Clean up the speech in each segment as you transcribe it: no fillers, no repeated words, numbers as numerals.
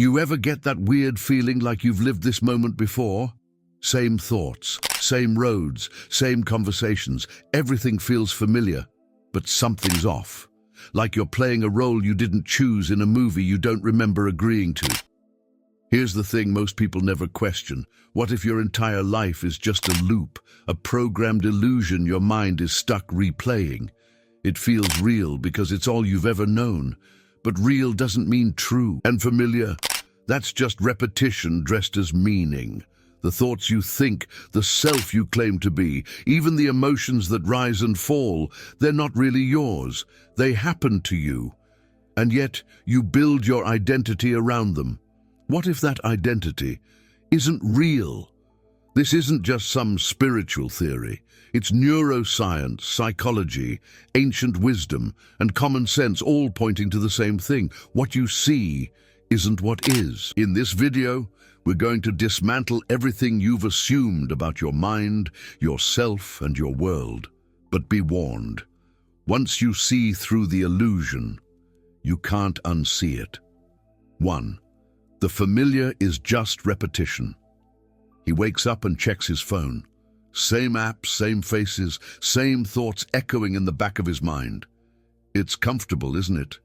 You ever get that weird feeling like you've lived this moment before? Same thoughts, same roads, same conversations. Everything feels familiar, but something's off. Like you're playing a role you didn't choose in a movie you don't remember agreeing to. Here's the thing most people never question. What if your entire life is just a loop, a programmed illusion your mind is stuck replaying? It feels real because it's all you've ever known. But real doesn't mean true and familiar. That's just repetition dressed as meaning. The thoughts you think, the self you claim to be, even the emotions that rise and fall, they're not really yours. They happen to you. And yet, you build your identity around them. What if that identity isn't real? This isn't just some spiritual theory. It's neuroscience, psychology, ancient wisdom, and common sense all pointing to the same thing. What you see isn't what is. In this video, we're going to dismantle everything you've assumed about your mind, yourself, and your world. But be warned, once you see through the illusion, you can't unsee it. 1. The familiar is just repetition. He wakes up and checks his phone. Same apps, same faces, same thoughts echoing in the back of his mind. It's comfortable, isn't it?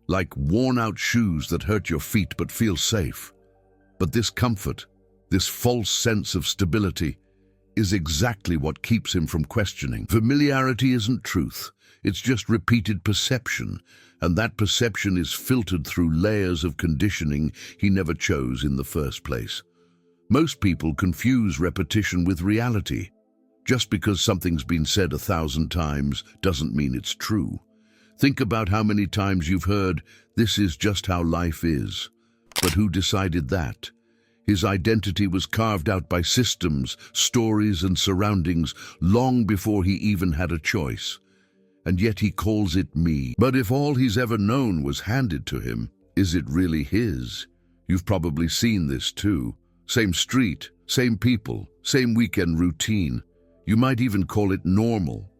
Like worn-out shoes that hurt your feet but feel safe. But this comfort, this false sense of stability, is exactly what keeps him from questioning. Familiarity isn't truth. It's just repeated perception, and that perception is filtered through layers of conditioning he never chose in the first place. Most people confuse repetition with reality. Just because something's been said 1,000 times doesn't mean it's true. Think about how many times you've heard, "This is just how life is." But who decided that? His identity was carved out by systems, stories, and surroundings long before he even had a choice. And yet he calls it me. But if all he's ever known was handed to him, is it really his? You've probably seen this too. Same street, same people, same weekend routine. You might even call it normal.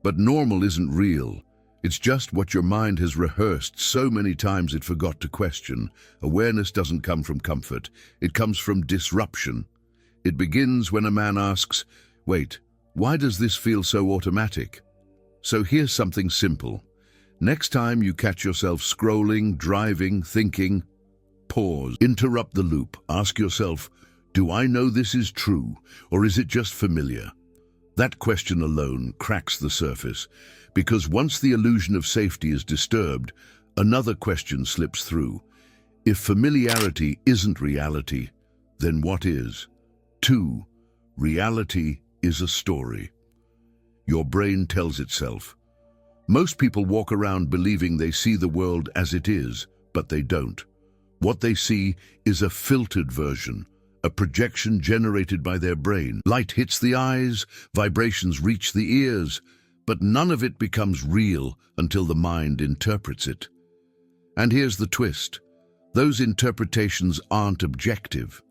But normal isn't real. It's just what your mind has rehearsed so many times it forgot to question. Awareness doesn't come from comfort. It comes from disruption. It begins when a man asks, "Wait, why does this feel so automatic?" So here's something simple. Next time you catch yourself scrolling, driving, thinking, pause, interrupt the loop. Ask yourself, do I know this is true, or is it just familiar? That question alone cracks the surface, because once the illusion of safety is disturbed, another question slips through. If familiarity isn't reality, then what is? 2. Reality is a story. Your brain tells itself. Most people walk around believing they see the world as it is, but they don't. What they see is a filtered version, a projection generated by their brain. Light hits the eyes, vibrations reach the ears, but none of it becomes real until the mind interprets it. And here's the twist. Those interpretations aren't objective.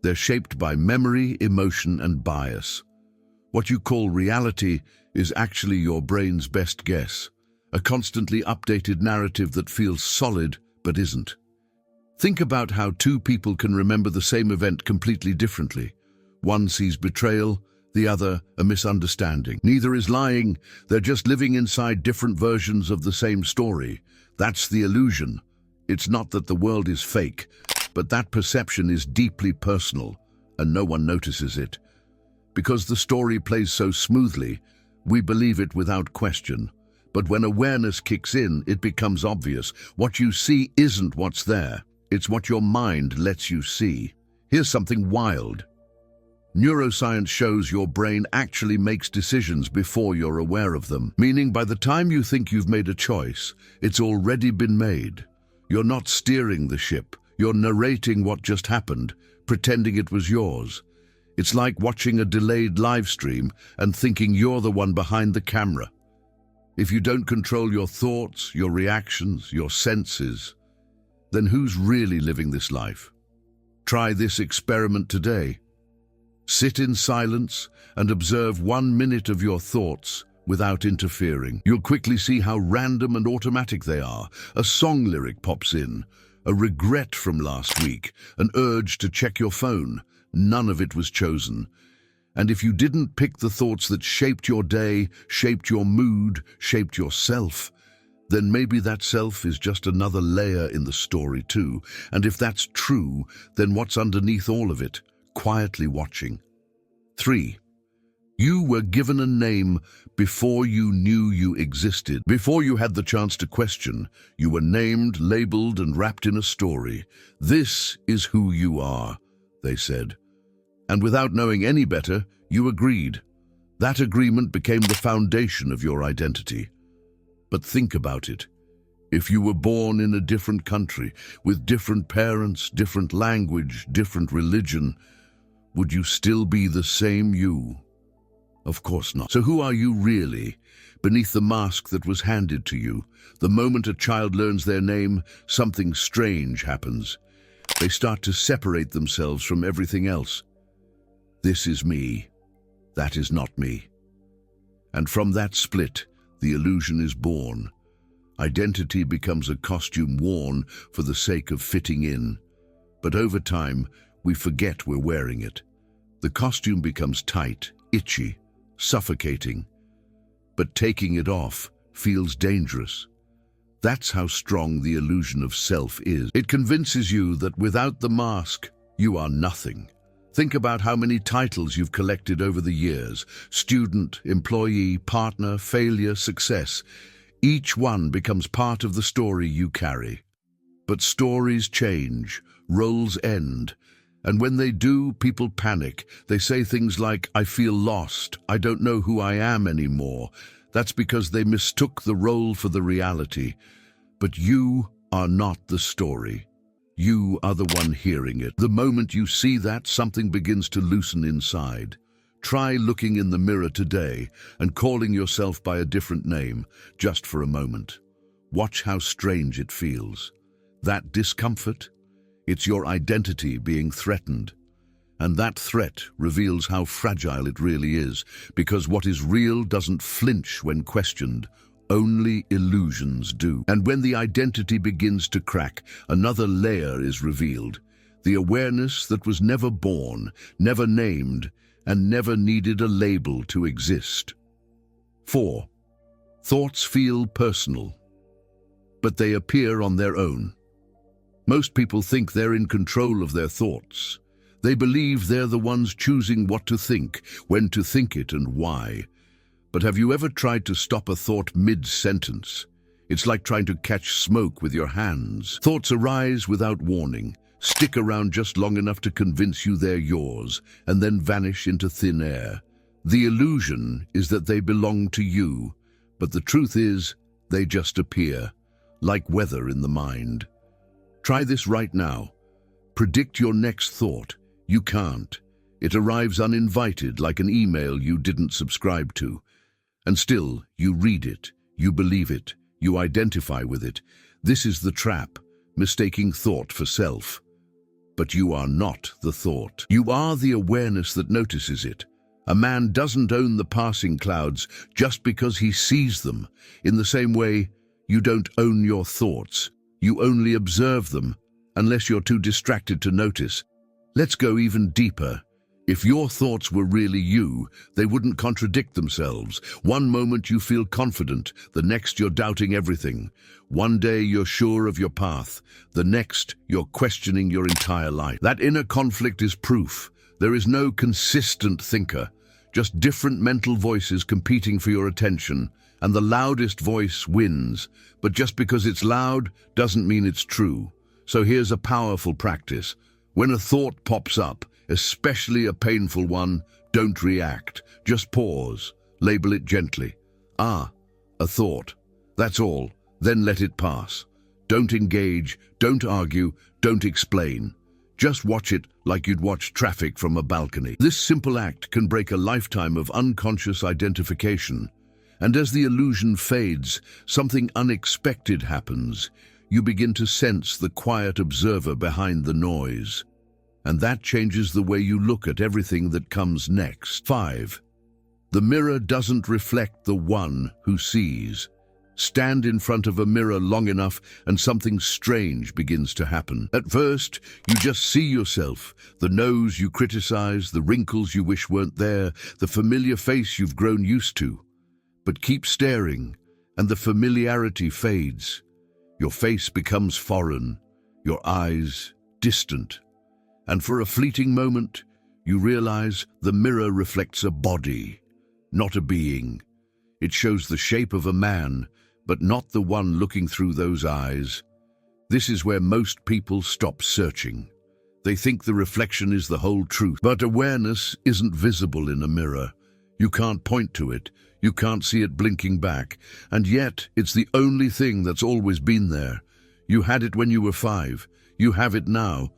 They're shaped by memory, emotion, and bias. What you call reality is actually your brain's best guess, a constantly updated narrative that feels solid but isn't. Think about how two people can remember the same event completely differently. One sees betrayal, the other a misunderstanding. Neither is lying, they're just living inside different versions of the same story. That's the illusion. It's not that the world is fake, but that perception is deeply personal, and no one notices it. Because the story plays so smoothly, we believe it without question. But when awareness kicks in, it becomes obvious. What you see isn't what's there. It's what your mind lets you see. Here's something wild. Neuroscience shows your brain actually makes decisions before you're aware of them, meaning by the time you think you've made a choice, it's already been made. You're not steering the ship. You're narrating what just happened, pretending it was yours. It's like watching a delayed live stream and thinking you're the one behind the camera. If you don't control your thoughts, your reactions, your senses, then who's really living this life? Try this experiment today. Sit in silence and observe 1 minute of your thoughts without interfering. You'll quickly see how random and automatic they are. A song lyric pops in, a regret from last week, an urge to check your phone. None of it was chosen. And if you didn't pick the thoughts that shaped your day, shaped your mood, shaped yourself, then maybe that self is just another layer in the story too. And if that's true, then what's underneath all of it, quietly watching? 3. You were given a name before you knew you existed. Before you had the chance to question, you were named, labeled, and wrapped in a story. This is who you are, they said. And without knowing any better, you agreed. That agreement became the foundation of your identity. But think about it. If you were born in a different country, with different parents, different language, different religion, would you still be the same you? Of course not. So who are you really, beneath the mask that was handed to you? The moment a child learns their name, something strange happens. They start to separate themselves from everything else. This is me. That is not me. And from that split, the illusion is born. Identity becomes a costume worn for the sake of fitting in. But over time, we forget we're wearing it. The costume becomes tight, itchy, suffocating. But taking it off feels dangerous. That's how strong the illusion of self is. It convinces you that without the mask, you are nothing. Think about how many titles you've collected over the years: student, employee, partner, failure, success. Each one becomes part of the story you carry. But stories change, roles end, and when they do, people panic. They say things like, "I feel lost, I don't know who I am anymore." That's because they mistook the role for the reality. But you are not the story. You are the one hearing it. The moment you see that, something begins to loosen inside. Try looking in the mirror today and calling yourself by a different name, just for a moment. Watch how strange it feels. That discomfort? It's your identity being threatened. And that threat reveals how fragile it really is, because what is real doesn't flinch when questioned. Only illusions do. And when the identity begins to crack, another layer is revealed. The awareness that was never born, never named, and never needed a label to exist. 4. Thoughts feel personal, but they appear on their own. Most people think they're in control of their thoughts. They believe they're the ones choosing what to think, when to think it, and why. But have you ever tried to stop a thought mid-sentence? It's like trying to catch smoke with your hands. Thoughts arise without warning, stick around just long enough to convince you they're yours, and then vanish into thin air. The illusion is that they belong to you, but the truth is, they just appear, like weather in the mind. Try this right now. Predict your next thought. You can't. It arrives uninvited, like an email you didn't subscribe to. And still, you read it, you believe it, you identify with it. This is the trap, mistaking thought for self. But you are not the thought. You are the awareness that notices it. A man doesn't own the passing clouds just because he sees them. In the same way, you don't own your thoughts. You only observe them, unless you're too distracted to notice. Let's go even deeper. If your thoughts were really you, they wouldn't contradict themselves. One moment you feel confident, the next you're doubting everything. One day you're sure of your path, the next you're questioning your entire life. That inner conflict is proof. There is no consistent thinker, just different mental voices competing for your attention, and the loudest voice wins. But just because it's loud doesn't mean it's true. So here's a powerful practice. When a thought pops up, especially a painful one, don't react. Just pause. Label it gently. Ah, a thought. That's all. Then let it pass. Don't engage, don't argue, don't explain. Just watch it like you'd watch traffic from a balcony. This simple act can break a lifetime of unconscious identification. And as the illusion fades, something unexpected happens. You begin to sense the quiet observer behind the noise. And that changes the way you look at everything that comes next. 5. The mirror doesn't reflect the one who sees. Stand in front of a mirror long enough and something strange begins to happen. At first, you just see yourself, the nose you criticize, the wrinkles you wish weren't there, the familiar face you've grown used to. But keep staring, and the familiarity fades. Your face becomes foreign, your eyes distant. And for a fleeting moment, you realize the mirror reflects a body, not a being. It shows the shape of a man, but not the one looking through those eyes. This is where most people stop searching. They think the reflection is the whole truth. But awareness isn't visible in a mirror. You can't point to it. You can't see it blinking back. And yet, it's the only thing that's always been there. You had it when you were 5. You have it now.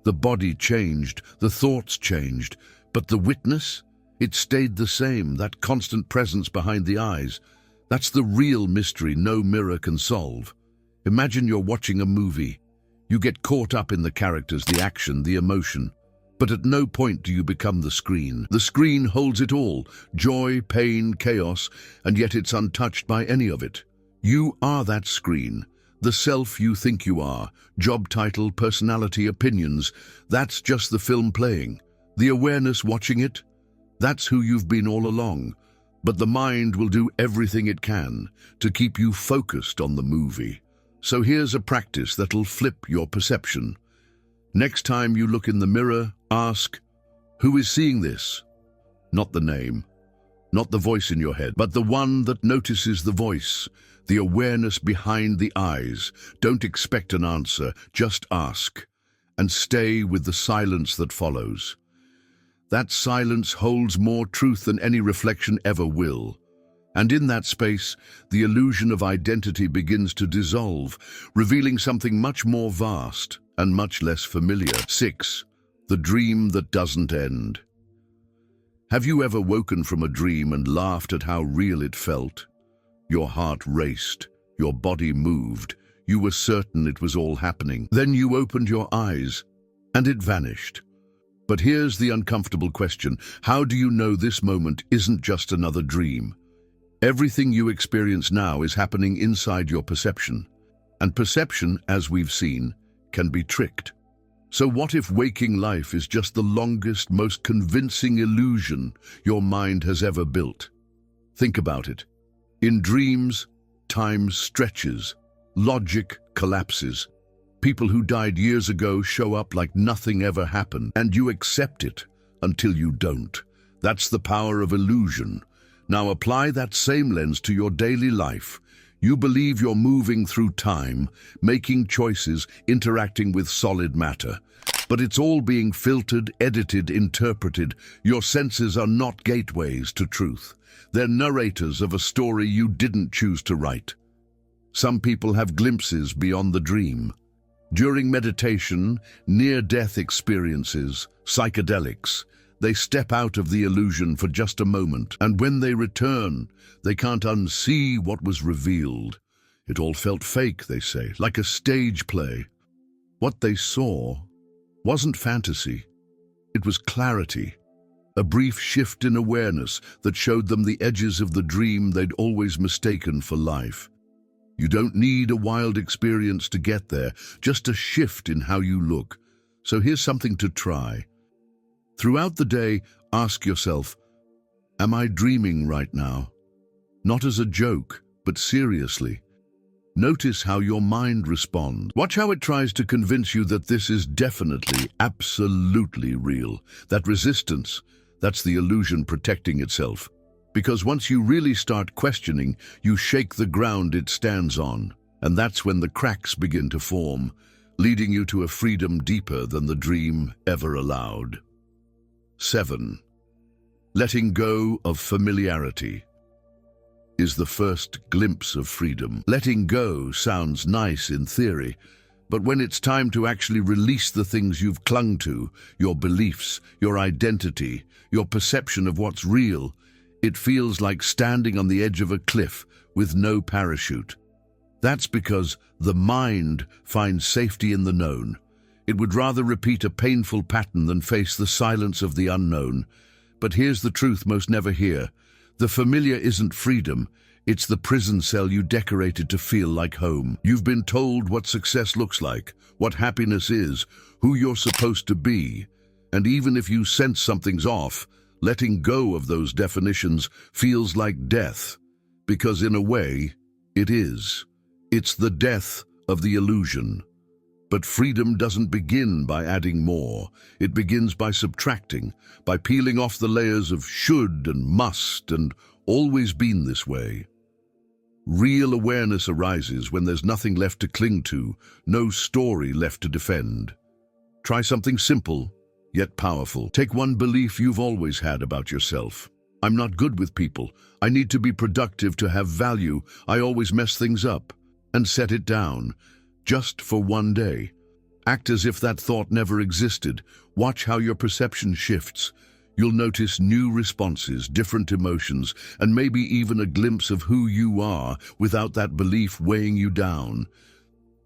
The body changed. The thoughts changed. But the witness? It stayed the same, that constant presence behind the eyes. That's the real mystery no mirror can solve. Imagine you're watching a movie. You get caught up in the characters, the action, the emotion. But at no point do you become the screen. The screen holds it all, joy, pain, chaos, and yet it's untouched by any of it. You are that screen, the self you think you are, job title, personality, opinions. That's just the film playing. The awareness watching it, that's who you've been all along. But the mind will do everything it can to keep you focused on the movie. So here's a practice that'll flip your perception. Next time you look in the mirror, ask, who is seeing this? Not the name, not the voice in your head, but the one that notices the voice, the awareness behind the eyes. Don't expect an answer, just ask, and stay with the silence that follows. That silence holds more truth than any reflection ever will. And in that space, the illusion of identity begins to dissolve, revealing something much more vast and much less familiar. 6. The dream that doesn't end. Have you ever woken from a dream and laughed at how real it felt? Your heart raced, your body moved, you were certain it was all happening. Then you opened your eyes, and it vanished. But here's the uncomfortable question. How do you know this moment isn't just another dream? Everything you experience now is happening inside your perception. And perception, as we've seen, can be tricked. So what if waking life is just the longest, most convincing illusion your mind has ever built? Think about it. In dreams, time stretches, logic collapses. People who died years ago show up like nothing ever happened, and you accept it until you don't. That's the power of illusion. Now apply that same lens to your daily life. You believe you're moving through time, making choices, interacting with solid matter. But it's all being filtered, edited, interpreted. Your senses are not gateways to truth. They're narrators of a story you didn't choose to write. Some people have glimpses beyond the dream. During meditation, near-death experiences, psychedelics, they step out of the illusion for just a moment, and when they return, they can't unsee what was revealed. It all felt fake, they say, like a stage play. What they saw wasn't fantasy. It was clarity, a brief shift in awareness that showed them the edges of the dream they'd always mistaken for life. You don't need a wild experience to get there, just a shift in how you look. So here's something to try. Throughout the day, ask yourself, am I dreaming right now? Not as a joke, but seriously. Notice how your mind responds. Watch how it tries to convince you that this is definitely, absolutely real. That resistance, that's the illusion protecting itself. Because once you really start questioning, you shake the ground it stands on. And that's when the cracks begin to form, leading you to a freedom deeper than the dream ever allowed. 7. Letting go of familiarity is the first glimpse of freedom. Letting go sounds nice in theory, but when it's time to actually release the things you've clung to, your beliefs, your identity, your perception of what's real, it feels like standing on the edge of a cliff with no parachute. That's because the mind finds safety in the known. It would rather repeat a painful pattern than face the silence of the unknown. But here's the truth most never hear. The familiar isn't freedom, It's the prison cell you decorated to feel like home. You've been told what success looks like, what happiness is, who you're supposed to be. And even if you sense something's off, letting go of those definitions feels like death. Because in a way, it is. It's the death of the illusion. But freedom doesn't begin by adding more. It begins by subtracting, by peeling off the layers of should and must and always been this way. Real awareness arises when there's nothing left to cling to, no story left to defend. Try something simple, yet powerful. Take one belief you've always had about yourself. I'm not good with people. I need to be productive to have value. I always mess things up. And set it down, just for one day. Act as if that thought never existed. Watch how your perception shifts. You'll notice new responses, different emotions, and maybe even a glimpse of who you are without that belief weighing you down.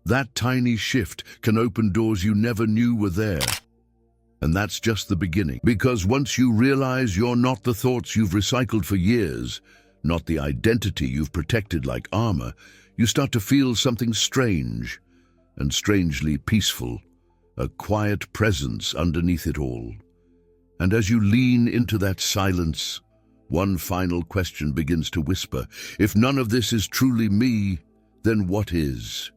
That tiny shift can open doors you never knew were there. And that's just the beginning. Because once you realize you're not the thoughts you've recycled for years, not the identity you've protected like armor, you start to feel something strange and strangely peaceful, a quiet presence underneath it all. And as you lean into that silence, one final question begins to whisper. If none of this is truly me, then what is?